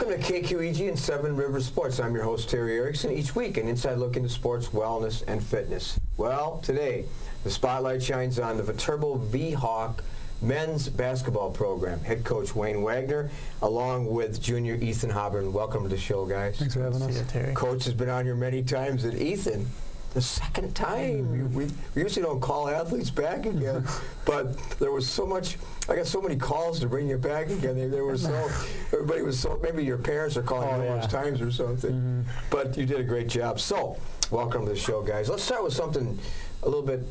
Welcome to KQEG and Seven Rivers Sports. I'm your host, Terry Erickson. Each week, an inside look into sports, wellness, and fitness. Well, today, the spotlight shines on the Viterbo Men's Basketball program. Head coach Wayne Wagner, along with junior Ethan Haberman. Welcome to the show, guys. Thanks for having us. Terry. Coach has been on here many times, and Ethan, the second time. We usually don't call athletes back again, but there was so much. I got so many calls to bring you back again. Everybody was so. Maybe your parents are calling you numerous times or something. But you did a great job. So, welcome to the show, guys. Let's start with something a little bit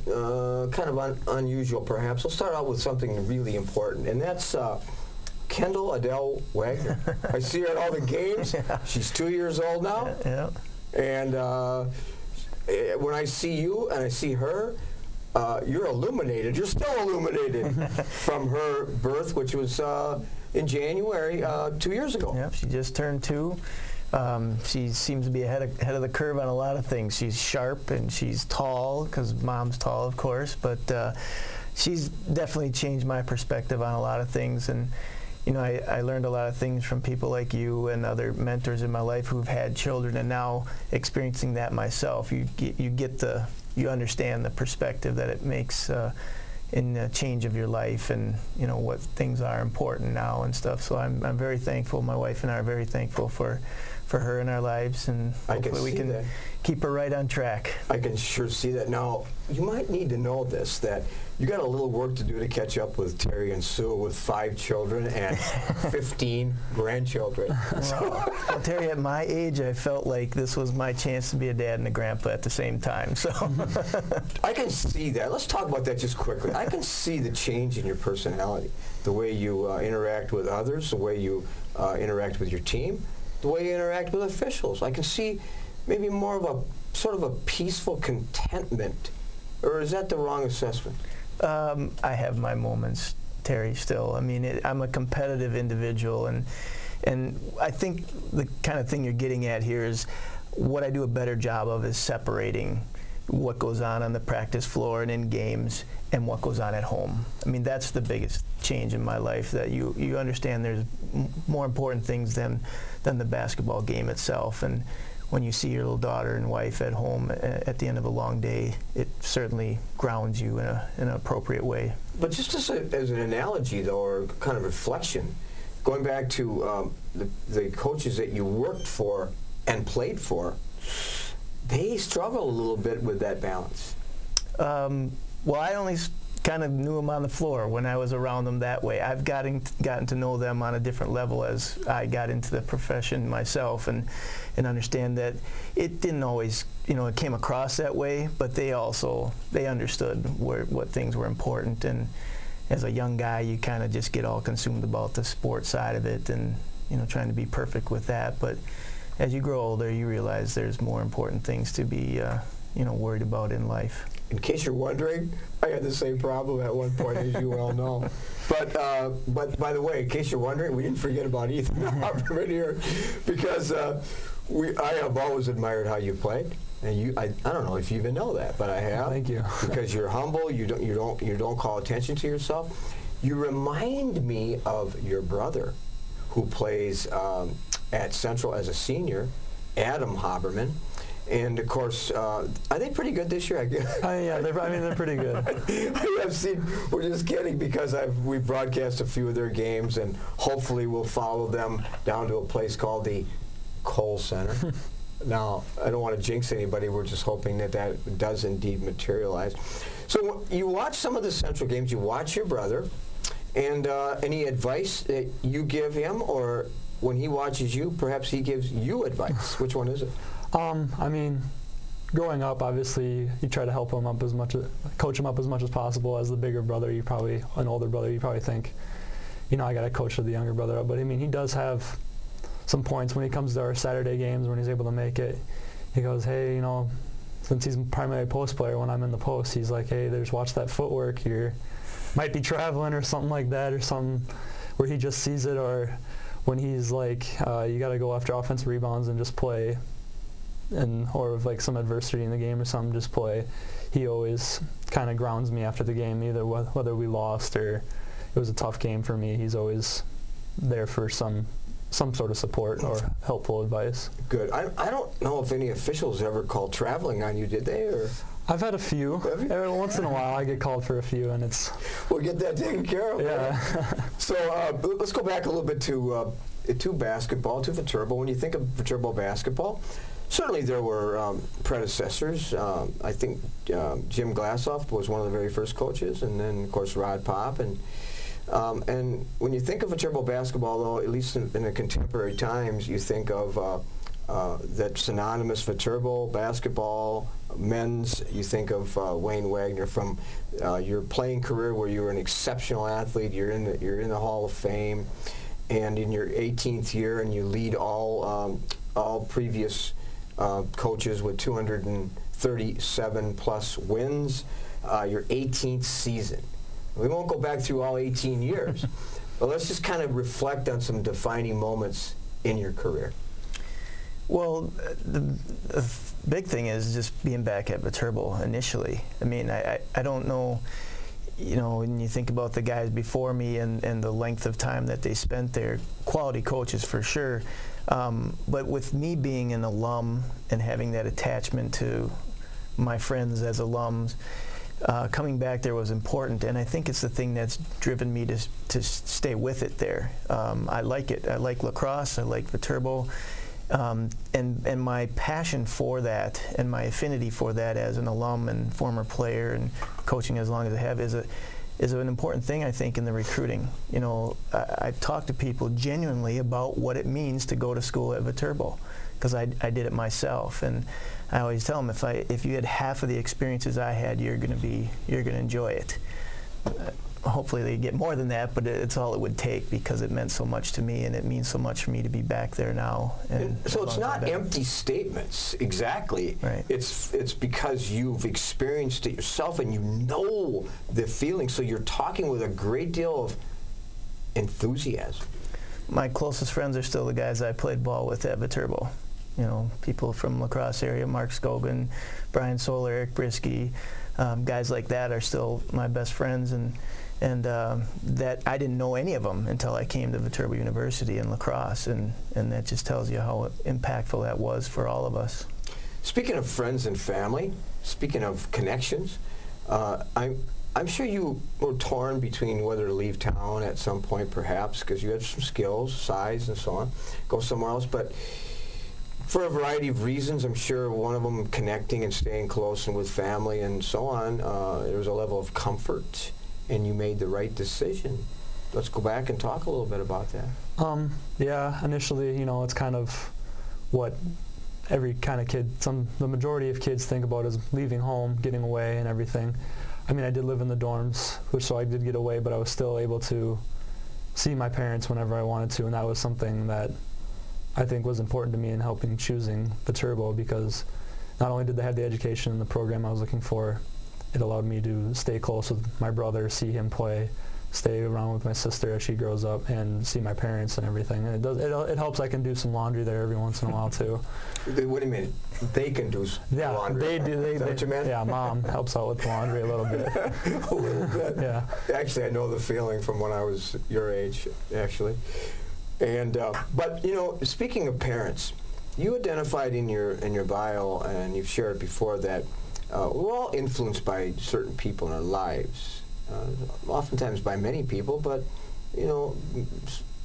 kind of unusual, perhaps. Let's start out with something really important, and that's Kendall Adele Wagner. I see her at all the games. Yeah. She's 2 years old now. Yeah. And when I see you and I see her, you're illuminated. You're still illuminated from her birth, which was in January 2 years ago. Yep, she just turned 2. She seems to be ahead of the curve on a lot of things. She's sharp and she's tall, because mom's tall, of course, but she's definitely changed my perspective on a lot of things. And you know, I learned a lot of things from people like you and other mentors in my life who've had children, and now experiencing that myself, you understand the perspective that it makes in the change of your life, and you know what things are important now and stuff. So I'm very thankful. My wife and I are very thankful for her in our lives, and hopefully we can keep her right on track. I can sure see that. Now, you might need to know this, that you got a little work to do to catch up with Terry and Sue with 5 children and 15 grandchildren. Well, Terry, at my age, I felt like this was my chance to be a dad and a grandpa at the same time. So I can see that. Let's talk about that just quickly. I can see the change in your personality, the way you interact with others, the way you interact with your team, the way you interact with officials. I can see maybe more of a sort of a peaceful contentment. Or is that the wrong assessment? I have my moments, Terry, still. I mean, I'm a competitive individual, and I think the kind of thing you're getting at here is what I do a better job of is separating what goes on the practice floor and in games and what goes on at home. I mean, that's the biggest change in my life, that you understand there's more important things than the basketball game itself. And when you see your little daughter and wife at home at the end of a long day, it certainly grounds you in an appropriate way. But just as an analogy, though, or kind of reflection, going back to the coaches that you worked for and played for, they struggle a little bit with that balance. Well, I only kind of knew them on the floor when I was around them that way. I've gotten to know them on a different level as I got into the profession myself, and understand that it didn't always, it came across that way, but they understood what things were important. And as a young guy, you kind of just get all consumed about the sports side of it, and trying to be perfect with that. But as you grow older, you realize there's more important things to be worried about in life. In case you're wondering, I had the same problem at one point, as you well know. But by the way, in case you're wondering, we didn't forget about Ethan Haberman here, because I have always admired how you played, and I don't know if you even know that, but I have. Thank you. Because you're humble, you don't call attention to yourself. You remind me of your brother, who plays at Central as a senior, Adam Haberman. And of course, are they pretty good this year? Yeah, they're pretty good. I have seen. We're just kidding, because we broadcast a few of their games, and hopefully we'll follow them down to a place called the Kohl Center. Now, I don't want to jinx anybody. We're just hoping that does indeed materialize. So you watch some of the Central games. You watch your brother, and any advice that you give him, or when he watches you, perhaps he gives you advice. Which one is it? I mean, growing up, obviously, you try to help him up coach him up as much as possible. As the bigger brother, an older brother, you probably think, I got to coach the younger brother up. But I mean, he does have some points when he comes to our Saturday games, when he's able to make it. He goes, hey, since he's primary post player, when I'm in the post, he's like, hey, watch that footwork. You might be traveling or something like that, or something where he just sees it, or when he's like, you got to go after offensive rebounds and just play. Or if like some adversity in the game or something, just play. He always kind of grounds me after the game, either whether we lost or it was a tough game for me. He's always there for some some sort of support or helpful advice. Good. I don't know if any officials ever called traveling on you, did they? Or I've had a few. Every once in a while I get called for a few, and it's... We'll get that taken care of. Yeah. So let's go back a little bit to basketball, to Viterbo. When you think of Viterbo basketball, certainly there were predecessors. I think Jim Glassoff was one of the very first coaches, and then, of course, Rod Pop. And when you think of Viterbo basketball, though, at least in the contemporary times, you think of that synonymous Viterbo basketball, men's. You think of Wayne Wagner from your playing career, where you were an exceptional athlete. You're in the Hall of Fame, and in your 18th year, and you lead all previous coaches with 237 plus wins. Your 18th season. We won't go back through all 18 years, but let's just kind of reflect on some defining moments in your career. Well, the big thing is just being back at Viterbo initially. I mean, I don't know, you know, when you think about the guys before me and the length of time that they spent there, quality coaches for sure. But with me being an alum and having that attachment to my friends as alums, coming back there was important, and I think it's the thing that's driven me to stay with it there. I like it. I like lacrosse. I like Viterbo. And my passion for that and my affinity for that as an alum and former player and coaching as long as I have is an important thing, I think, in the recruiting. You know, I've talked to people genuinely about what it means to go to school at Viterbo, because I did it myself, and I always tell them, if you had half of the experiences I had, you're going to enjoy it. Hopefully they get more than that, but it's all it would take, because it meant so much to me, and it means so much for me to be back there now. And so it's not empty statements, exactly. Right. It's because you've experienced it yourself, and you know the feeling, so you're talking with a great deal of enthusiasm. My closest friends are still the guys I played ball with at Viterbo. You know, people from La Crosse area, Mark Scogan, Brian Soler, Eric Brisky, guys like that are still my best friends, and that I didn't know any of them until I came to Viterbo University in La Crosse, and that just tells you how impactful that was for all of us. Speaking of friends and family, speaking of connections, I'm sure you were torn between whether to leave town at some point, perhaps, because you had some skills, size, and so on, go somewhere else. But for a variety of reasons, I'm sure one of them connecting and staying close and with family and so on, there was a level of comfort, and you made the right decision. Let's go back and talk a little bit about that. Yeah, initially, you know, it's kind of what every kind of kid, the majority of kids think about is leaving home, getting away and everything. I mean, I did live in the dorms, so I did get away, but I was still able to see my parents whenever I wanted to, and that was something that I think was important to me in helping choosing Viterbo, because not only did they have the education and the program I was looking for, it allowed me to stay close with my brother, see him play, stay around with my sister as she grows up, and see my parents and everything. And it helps I can do some laundry there every once in a while too. What do you mean? They can do laundry? They do. Is that what you meant? Yeah, Mom helps out with the laundry a little bit. A little bit. Yeah. Actually, I know the feeling from when I was your age, actually. And but you know, speaking of parents, you identified in your bio, and you've shared before, that we're all influenced by certain people in our lives. Oftentimes by many people, but you know,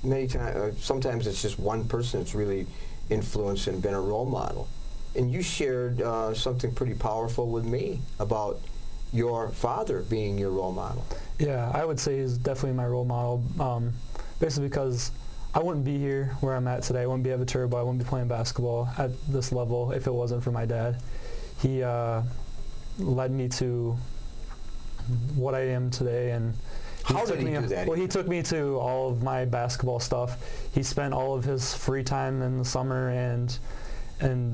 many times, sometimes it's just one person that's really influenced and been a role model. And you shared something pretty powerful with me about your father being your role model. Yeah, I would say he's definitely my role model, basically because I wouldn't be here where I'm at today. I wouldn't be at Viterbo. I wouldn't be playing basketball at this level if it wasn't for my dad. He led me to what I am today, and how did he do that? Well, he took me to all of my basketball stuff. He spent all of his free time in the summer and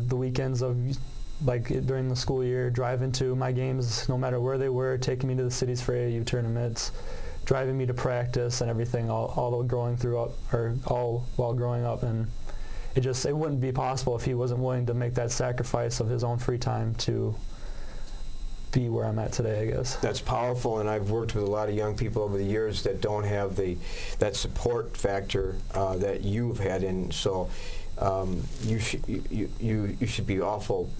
the weekends of, like, during the school year, driving to my games, no matter where they were, taking me to the cities for AAU tournaments, driving me to practice and everything, all while growing up, and it wouldn't be possible if he wasn't willing to make that sacrifice of his own free time to be where I'm at today, I guess. That's powerful, and I've worked with a lot of young people over the years that don't have that support factor that you've had, and so you should be awful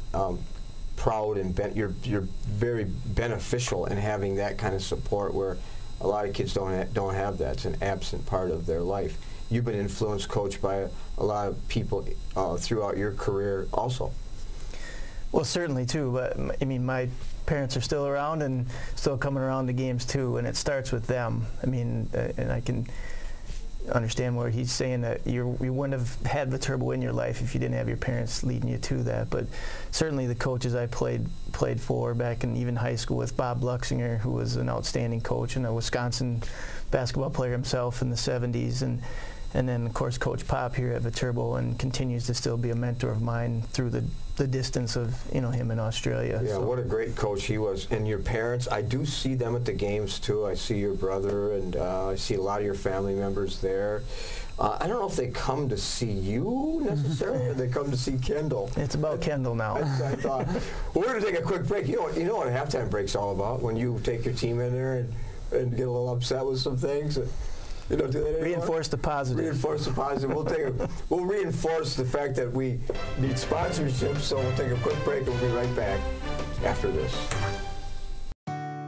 proud, and you're very beneficial in having that kind of support where a lot of kids don't have that. It's an absent part of their life. You've been influenced, Coach, by a lot of people throughout your career also. Well, certainly too, but I mean, my parents are still around and still coming around to games too, and it starts with them. I mean, and I can understand where he's saying that you wouldn't have had Viterbo in your life if you didn't have your parents leading you to that. But certainly the coaches I played for back in even high school with Bob Luxinger, who was an outstanding coach and a Wisconsin basketball player himself in the 70s, and then of course Coach Pop here at Viterbo, and continues to still be a mentor of mine through the distance of him in Australia. Yeah, so. What a great coach he was. And your parents, I do see them at the games too. I see your brother, and I see a lot of your family members there. I don't know if they come to see you necessarily, or they come to see Kendall. It's about Kendall now. I thought. Well, we're going to take a quick break. You know what a halftime break's all about, when you take your team in there and get a little upset with some things. You don't do that anymore? Reinforce the positive. Reinforce the positive. We'll reinforce the fact that we need sponsorship, so we'll take a quick break and we'll be right back after this.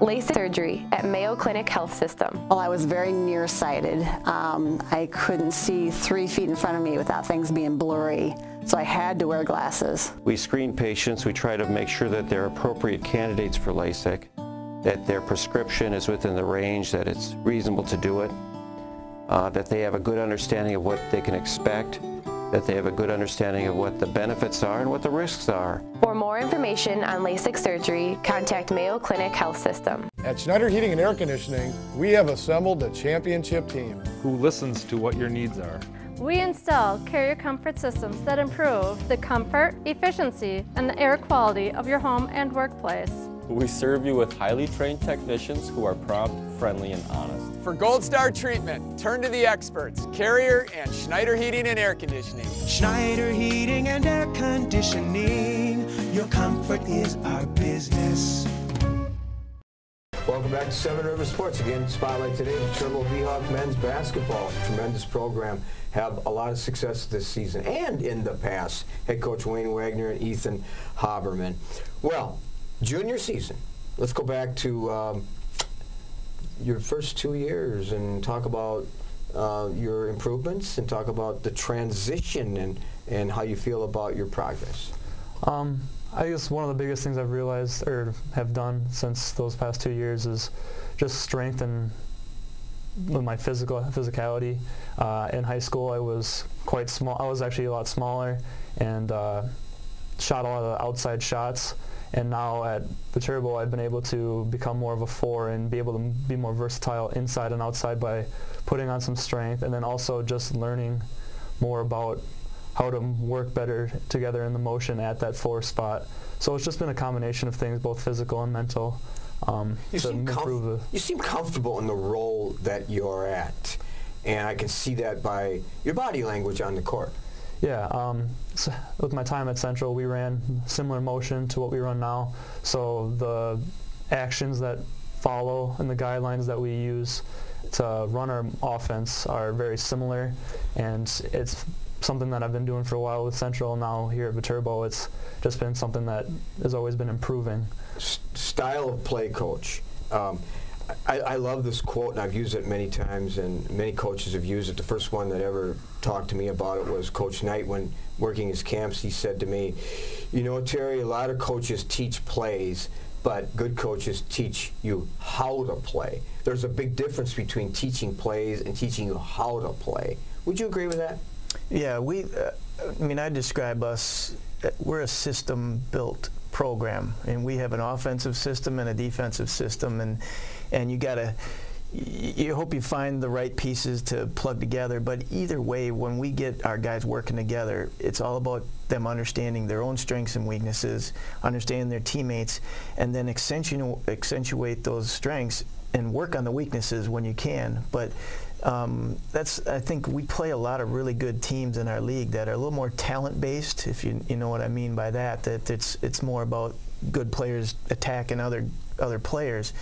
LASIK surgery at Mayo Clinic Health System. Well, I was very nearsighted. I couldn't see 3 feet in front of me without things being blurry, so I had to wear glasses. We screen patients. We try to make sure that they're appropriate candidates for LASIK, that their prescription is within the range, that it's reasonable to do it. That they have a good understanding of what they can expect, that they have a good understanding of what the benefits are and what the risks are. For more information on LASIK surgery, contact Mayo Clinic Health System. At Schneider Heating and Air Conditioning, we have assembled a championship team who listens to what your needs are. We install carrier comfort systems that improve the comfort, efficiency, and the air quality of your home and workplace. We serve you with highly trained technicians who are prompt, friendly, and honest. For Gold Star treatment, turn to the experts, Carrier and Schneider Heating and Air Conditioning. Schneider Heating and Air Conditioning, your comfort is our business. Welcome back to Seven Rivers Sports. Again, Spotlight today, Viterbo Mens Basketball. Tremendous program. Have a lot of success this season and in the past. Head coach Wayne Wagner and Ethan Haberman. Well, junior season. Let's go back to your first 2 years and talk about your improvements and talk about the transition and how you feel about your progress. I guess one of the biggest things I've realized or have done since those past 2 years is just strengthen with my physicality. In high school, I was quite small. I was actually a lot smaller and shot a lot of outside shots. And now at Viterbo, I've been able to become more of a 4 and be able to be more versatile inside and outside by putting on some strength, and then also just learning more about how to work better together in the motion at that 4 spot. So it's just been a combination of things, both physical and mental. You seem comfortable in the role that you're at, and I can see that by your body language on the court. Yeah, so with my time at Central, we ran similar motion to what we run now. So the actions that follow and the guidelines that we use to run our offense are very similar, and it's something that I've been doing for a while with Central. Now here at Viterbo, it's just been something that has always been improving. Style of play, coach. I love this quote, and I've used it many times, and many coaches have used it. The first one that ever talked to me about it was Coach Knight when working his camps. He said to me, you know, Terry, a lot of coaches teach plays, but good coaches teach you how to play. There's a big difference between teaching plays and teaching you how to play. Would you agree with that? Yeah, I mean, I describe us, we're a system-built program, and we have an offensive system and a defensive system, and you hope you find the right pieces to plug together. But either way, when we get our guys working together, it's all about them understanding their own strengths and weaknesses, understanding their teammates, and then accentuate those strengths and work on the weaknesses when you can. But I think we play a lot of really good teams in our league that are a little more talent-based, if you know what I mean by that. That it's more about good players attacking other players.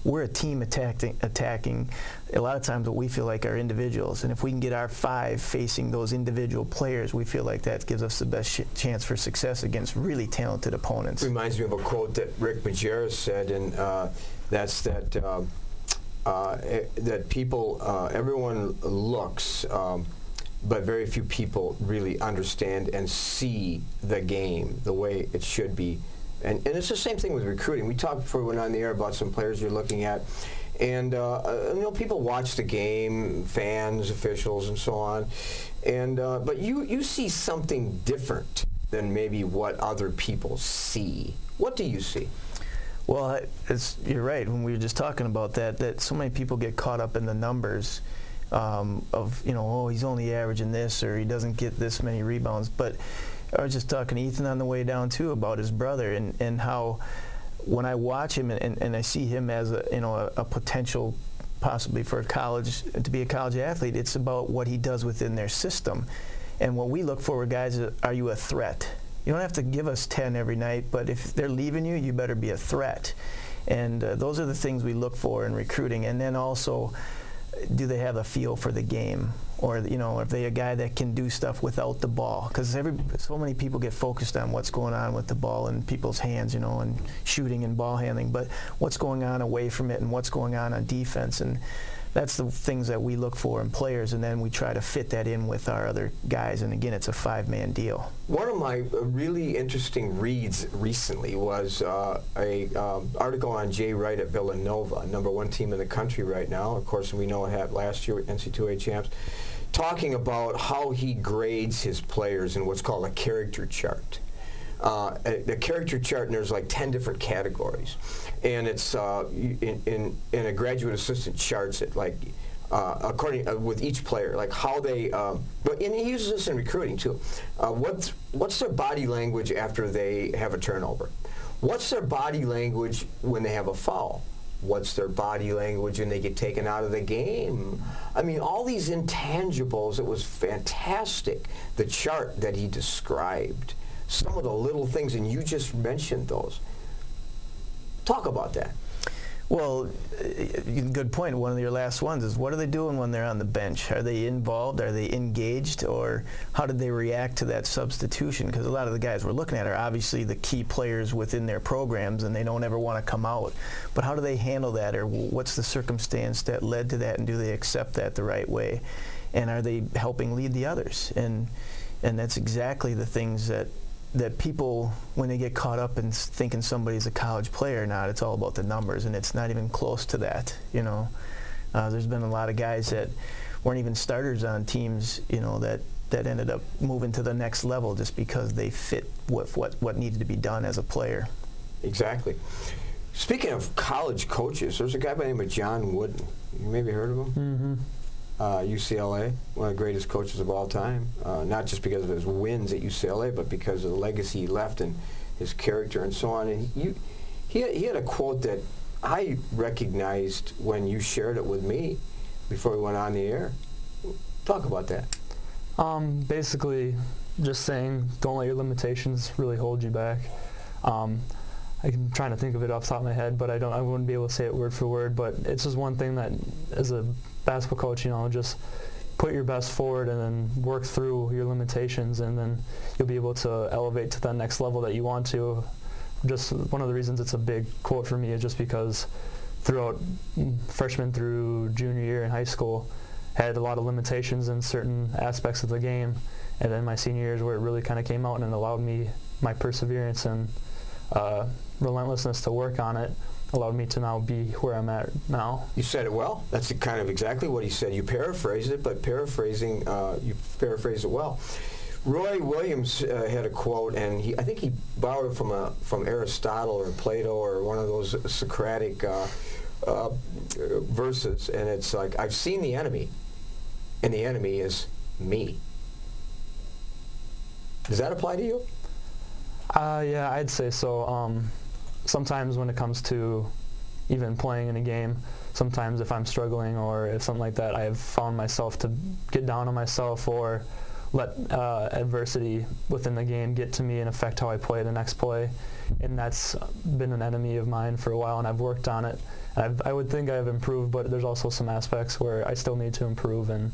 We're a team attacking a lot of times what we feel like are individuals. And if we can get our 5 facing those individual players, we feel like that gives us the best chance for success against really talented opponents. Reminds me of a quote that Rick Majerus said, and that's that that people, everyone looks, but very few people really understand and see the game the way it should be. And it's the same thing with recruiting. We talked before we went on the air about some players you're looking at. And people watch the game, fans, officials, and so on. And but you see something different than maybe what other people see. What do you see? Well, you're right. When we were just talking about that so many people get caught up in the numbers of, oh, he's only averaging this, or he doesn't get this many rebounds. But I was just talking to Ethan on the way down too about his brother and how when I watch him and I see him as a potential possibly for to be a college athlete, it's about what he does within their system. And what we look for, guys, is, are you a threat? You don't have to give us 10 every night, but if they're leaving you, you better be a threat. And those are the things we look for in recruiting. And then also, do they have a feel for the game? Or, are they a guy that can do stuff without the ball? Because so many people get focused on what's going on with the ball in people's hands, and shooting and ball handling. But what's going on away from it and what's going on defense? And that's the things that we look for in players, and then we try to fit that in with our other guys. And again, it's a 5-man deal. One of my really interesting reads recently was an article on Jay Wright at Villanova, #1 team in the country right now. Of course, we know it happened last year with NC2A champs, talking about how he grades his players in what's called a character chart. The character chart, and there's like 10 different categories, and it's in a graduate assistant charts it like according with each player, like how they. But and he uses this in recruiting too. What's their body language after they have a turnover? What's their body language when they have a foul? What's their body language when they get taken out of the game? I mean, all these intangibles. It was fantastic, the chart that he described. Some of the little things, and you just mentioned those. Talk about that. Well, good point. One of your last ones is, what are they doing when they're on the bench? Are they involved? Are they engaged? Or how did they react to that substitution? Because a lot of the guys we're looking at are obviously the key players within their programs, and they don't ever want to come out. But how do they handle that? Or what's the circumstance that led to that, and do they accept that the right way? And are they helping lead the others? And that's exactly the things that people, when they get caught up in thinking somebody's a college player or not, it's all about the numbers, and it's not even close to that. There's been a lot of guys that weren't even starters on teams, that ended up moving to the next level just because they fit what needed to be done as a player. Exactly. Speaking of college coaches, there's a guy by the name of John Wooden. You maybe heard of him? Mm-hmm. UCLA, one of the greatest coaches of all time, not just because of his wins at UCLA, but because of the legacy he left and his character and so on. And he had a quote that I recognized when you shared it with me before we went on the air. Talk about that. Basically, just saying, don't let your limitations really hold you back. I'm trying to think of it off the top of my head, but I wouldn't be able to say it word for word. But it's just one thing that, as a basketball coach, just put your best forward and then work through your limitations, and then you'll be able to elevate to that next level that you want to. Just one of the reasons it's a big quote for me is just because throughout freshman through junior year in high school, had a lot of limitations in certain aspects of the game, and then my senior year is where it really kind of came out and allowed me my perseverance and relentlessness to work on it, allowed me to now be where I'm at now. You said it well. That's kind of exactly what he said. You paraphrased it, but you paraphrased it well. Roy Williams had a quote, and I think he borrowed it from Aristotle or Plato or one of those Socratic verses, and it's like, I've seen the enemy, and the enemy is me. Does that apply to you? Yeah, I'd say so. Sometimes when it comes to even playing in a game, sometimes if I'm struggling or if something like that, I have found myself to get down on myself or let adversity within the game get to me and affect how I play the next play. And that's been an enemy of mine for a while, and I've worked on it. I would think I've improved, but there's also some aspects where I still need to improve, and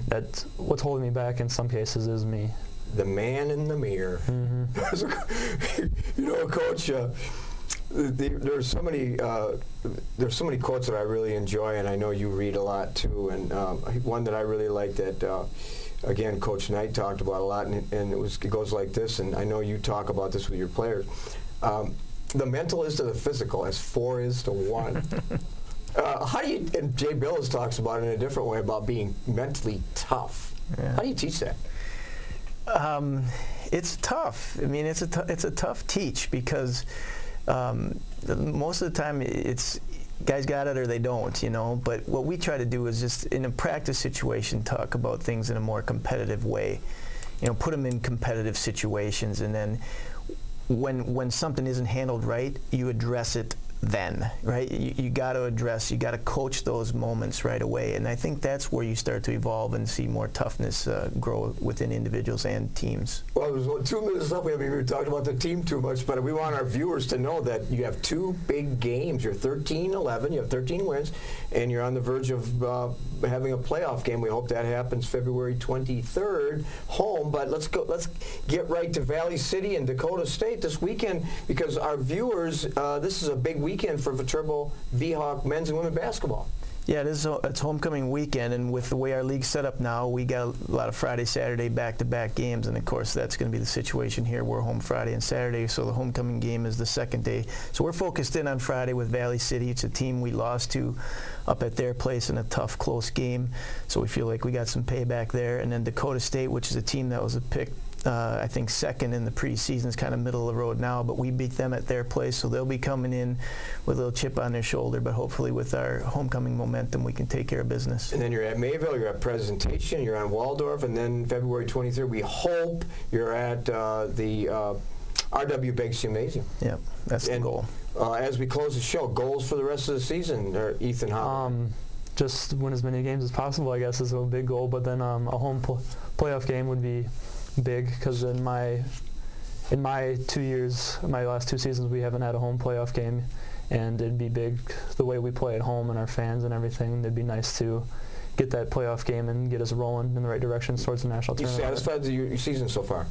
that's what's holding me back in some cases is me. The man in the mirror. You know, Coach, there's so many quotes that I really enjoy, and I know you read a lot too. And one that I really like that, again, Coach Knight talked about a lot, and it goes like this. And I know you talk about this with your players. The mental is to the physical as 4 is to 1. How do you? And Jay Billis talks about it in a different way about being mentally tough. Yeah. How do you teach that? It's tough. I mean, it's a tough teach because most of the time it's guys got it or they don't, you know. But what we try to do is just in a practice situation talk about things in a more competitive way. You know, put them in competitive situations, and then when something isn't handled right, you address it then, right? You got to address, you got to coach those moments right away, and I think that's where you start to evolve and see more toughness grow within individuals and teams. Well, there's 2 minutes left. We haven't even talked about the team too much, but we want our viewers to know that you have 2 big games. You're 13-11, you have 13 wins, and you're on the verge of having a playoff game. We hope that happens February 23rd, home. But let's get right to Valley City and Dakota State this weekend, because our viewers, this is a big weekend for Viterbo Men's and Women's Basketball. Yeah, it's homecoming weekend, and with the way our league's set up now, we got a lot of Friday, Saturday back-to-back games, and of course that's going to be the situation here. We're home Friday and Saturday, so the homecoming game is the second day. So we're focused in on Friday with Valley City. It's a team we lost to up at their place in a tough, close game, so we feel like we got some payback there. And then Dakota State, which is a team that was a pick, I think, second in the preseason, is kind of middle of the road now, but we beat them at their place, so they'll be coming in with a little chip on their shoulder, but hopefully with our homecoming momentum we can take care of business. And then you're at Mayville, you're at Presentation, you're on Waldorf, and then February 23rd we hope you're at the R.W. Banks Gymnasium. Yeah, that's the goal. As we close the show, goals for the rest of the season, Ethan Haberman? Just win as many games as possible, I guess, is a big goal, but then a home playoff game would be big, because in my 2 years, my last 2 seasons, we haven't had a home playoff game, and it'd be big the way we play at home and our fans and everything. It'd be nice to get that playoff game and get us rolling in the right direction towards the national tournament. You satisfied with your season so far?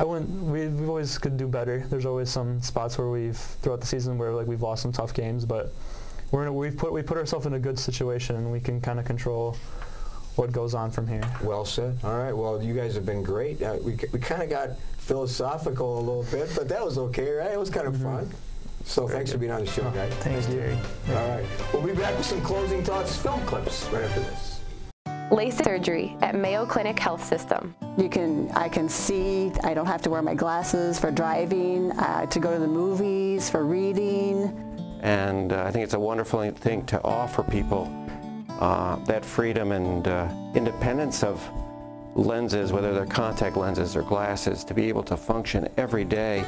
We've always could do better. There's always some spots where throughout the season where we've lost some tough games, but we put ourselves in a good situation, and we can kind of control what goes on from here. Well said. All right. Well, you guys have been great. We kind of got philosophical a little bit, but that was okay, right? It was kind of fun. So thanks for being on the show, guys. Thanks, Jerry. All right. We'll be back with some closing thoughts, film clips right after this. LASIK surgery at Mayo Clinic Health System. I can see. I don't have to wear my glasses for driving, to go to the movies, for reading. And I think it's a wonderful thing to offer people that freedom and independence of lenses, whether they're contact lenses or glasses, to be able to function every day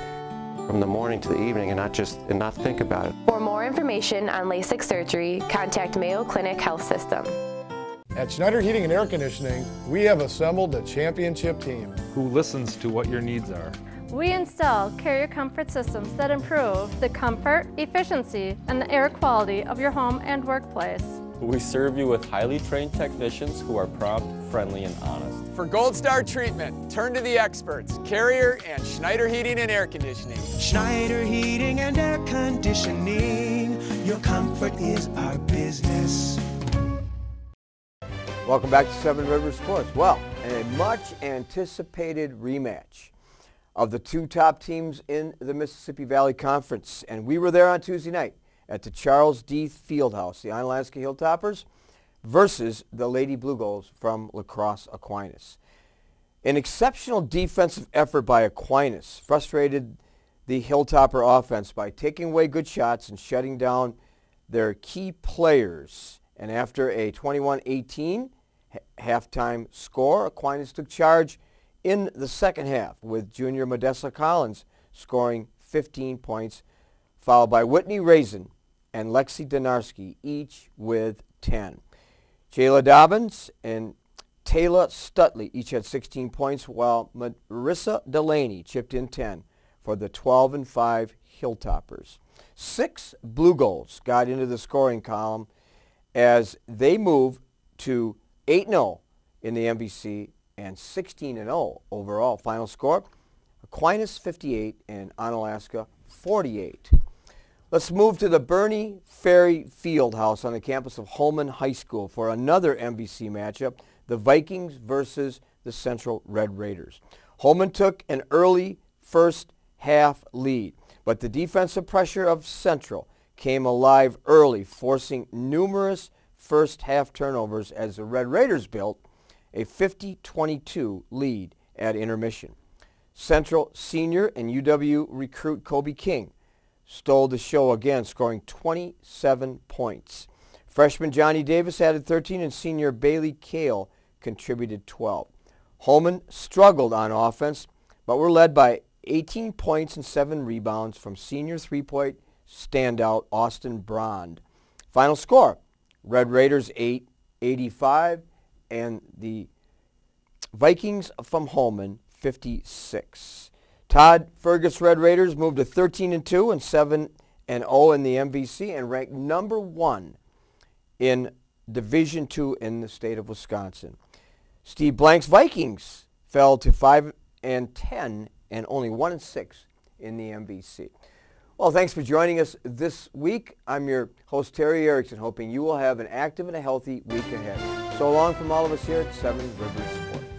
from the morning to the evening and not think about it. For more information on LASIK surgery, contact Mayo Clinic Health System. At Schneider Heating and Air Conditioning, we have assembled a championship team who listens to what your needs are. We install carrier comfort systems that improve the comfort, efficiency, and the air quality of your home and workplace. We serve you with highly trained technicians who are prompt, friendly, and honest. For Gold Star treatment, turn to the experts, Carrier and Schneider Heating and Air Conditioning. Schneider Heating and Air Conditioning. Your comfort is our business. Welcome back to Seven Rivers Sports. Well, a much anticipated rematch of the 2 top teams in the Mississippi Valley Conference. And we were there on Tuesday night at the Charles D. Fieldhouse, the Onalaska Hilltoppers versus the Lady Blue Goals from La Crosse Aquinas. An exceptional defensive effort by Aquinas frustrated the Hilltopper offense by taking away good shots and shutting down their key players. And after a 21-18 halftime score, Aquinas took charge in the second half, with junior Modessa Collins scoring 15 points, followed by Whitney Raisin and Lexi Donarski, each with 10. Jayla Dobbins and Taylor Stutley each had 16 points, while Marissa Delaney chipped in 10 for the 12-5 Hilltoppers. 6 Blue Goals got into the scoring column as they move to 8-0 in the MVC and 16-0 overall. Final score, Aquinas 58 and Onalaska 48. Let's move to the Bernie Ferry Fieldhouse on the campus of Holman High School for another MVC matchup, the Vikings versus the Central Red Raiders. Holman took an early first half lead, but the defensive pressure of Central came alive early, forcing numerous first half turnovers as the Red Raiders built a 50-22 lead at intermission. Central senior and UW recruit Kobe King stole the show again, scoring 27 points. Freshman Johnny Davis added 13 and senior Bailey Kale contributed 12. Holman struggled on offense, but were led by 18 points and 7 rebounds from senior three-point standout Austin Brond. Final score, Red Raiders 8-85 and the Vikings from Holman 56. Todd Fergus Red Raiders moved to 13-2 and 7-0 in the MVC and ranked number 1 in Division II in the state of Wisconsin. Steve Blank's Vikings fell to 5-10 and only 1-6 in the MVC. Well, thanks for joining us this week. I'm your host, Terry Erickson, hoping you will have an active and a healthy week ahead. So long from all of us here at 7 Rivers Sports.